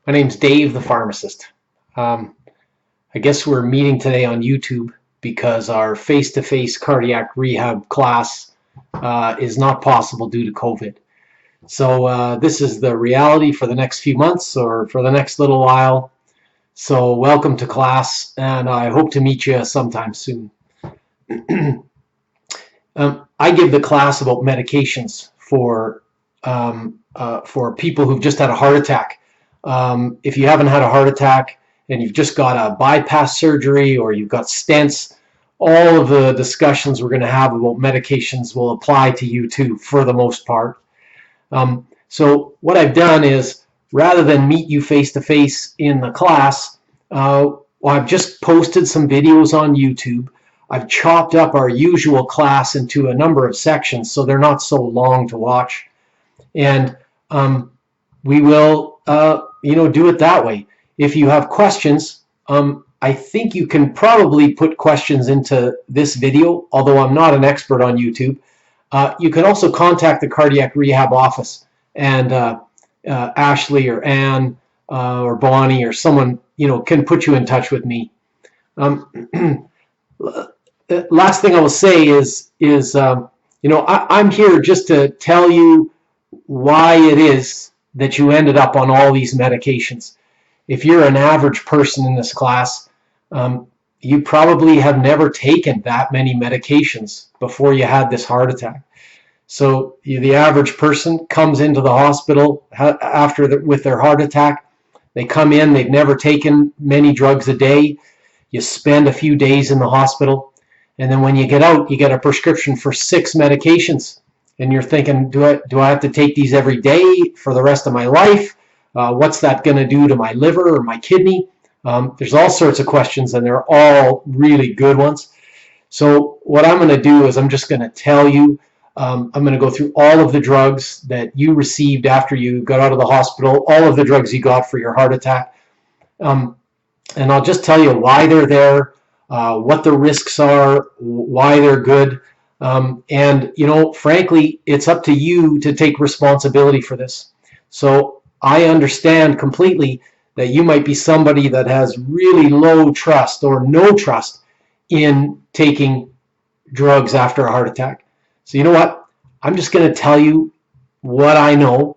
My name's Dave, the pharmacist. I guess we're meeting today on YouTube because our face-to-face cardiac rehab class is not possible due to COVID. So this is the reality for the next few months or for the next little while. So welcome to class, and I hope to meet you sometime soon. I give the class about medications for people who've just had a heart attack. If you haven't had a heart attack and you've just got a bypass surgery or you've got stents, all of the discussions we're going to have about medications will apply to you too, for the most part. So what I've done is, rather than meet you face to face in the class, I've just posted some videos on YouTube. I've chopped up our usual class into a number of sections so they're not so long to watch. And we will do it that way. If you have questions, I think you can probably put questions into this video, although I'm not an expert on YouTube. You can also contact the cardiac rehab office, and Ashley or Anne or Bonnie or someone can put you in touch with me. Last thing I will say is I'm here just to tell you why it is that you ended up on all these medications. If you're an average person in this class, you probably have never taken that many medications before you had this heart attack. So the average person comes into the hospital with their heart attack. They come in, they've never taken many drugs a day. You spend a few days in the hospital, and then when you get out, you get a prescription for 6 medications. And you're thinking, do I have to take these every day for the rest of my life? What's that going to do to my liver or my kidney? There's all sorts of questions, and they're all really good ones. So what I'm going to do is I'm just going to tell you, I'm going to go through all of the drugs that you received after you got out of the hospital, all of the drugs you got for your heart attack. And I'll just tell you why they're there, what the risks are, why they're good. And frankly, it's up to you to take responsibility for this. So I understand completely that you might be somebody that has really low trust or no trust in taking drugs after a heart attack. So you know what? I'm just going to tell you what I know,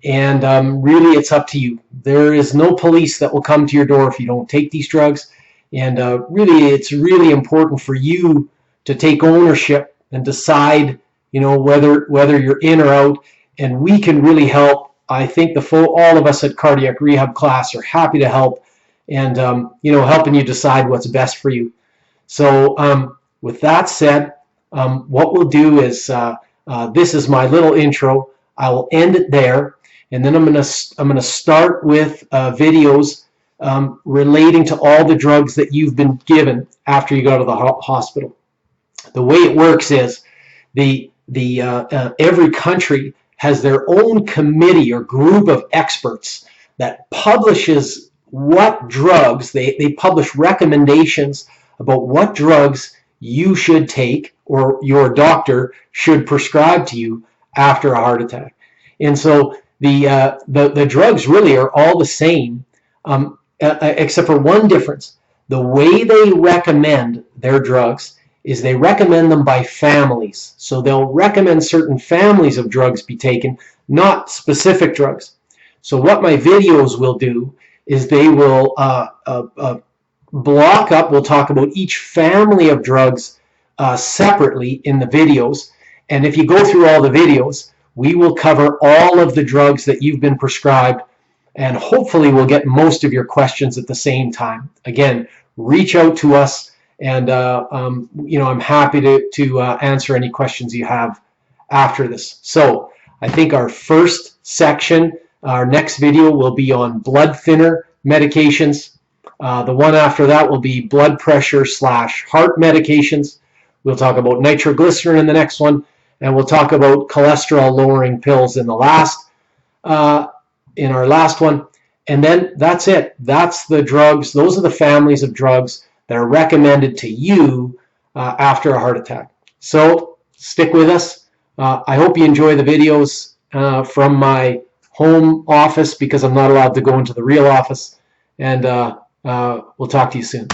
and really it's up to you. There is no police that will come to your door if you don't take these drugs, and really it's really important for you to take ownership and decide, whether you're in or out, and we can really help. I think all of us at Cardiac Rehab class are happy to help, and helping you decide what's best for you. So with that said, what we'll do is this is my little intro. I will end it there, and then I'm gonna start with videos relating to all the drugs that you've been given after you go to the hospital. The way it works is every country has their own committee or group of experts that publishes what drugs, they publish recommendations about what drugs you should take or your doctor should prescribe to you after a heart attack. And so the drugs really are all the same, except for one difference. The way they recommend their drugs is they recommend them by families. So they'll recommend certain families of drugs be taken, not specific drugs. So what my videos will do is they will block up, we'll talk about each family of drugs separately in the videos. And if you go through all the videos, we will cover all of the drugs that you've been prescribed, and hopefully we'll get most of your questions at the same time. Again, reach out to us, and I'm happy to answer any questions you have after this. So I think our first section, our next video, will be on blood thinner medications. The one after that will be blood pressure / heart medications. We'll talk about nitroglycerin in the next one, and we'll talk about cholesterol lowering pills in our last one. And then that's it. That's the drugs. Those are the families of drugs that are recommended to you after a heart attack. So stick with us. I hope you enjoy the videos from my home office because I'm not allowed to go into the real office. And we'll talk to you soon.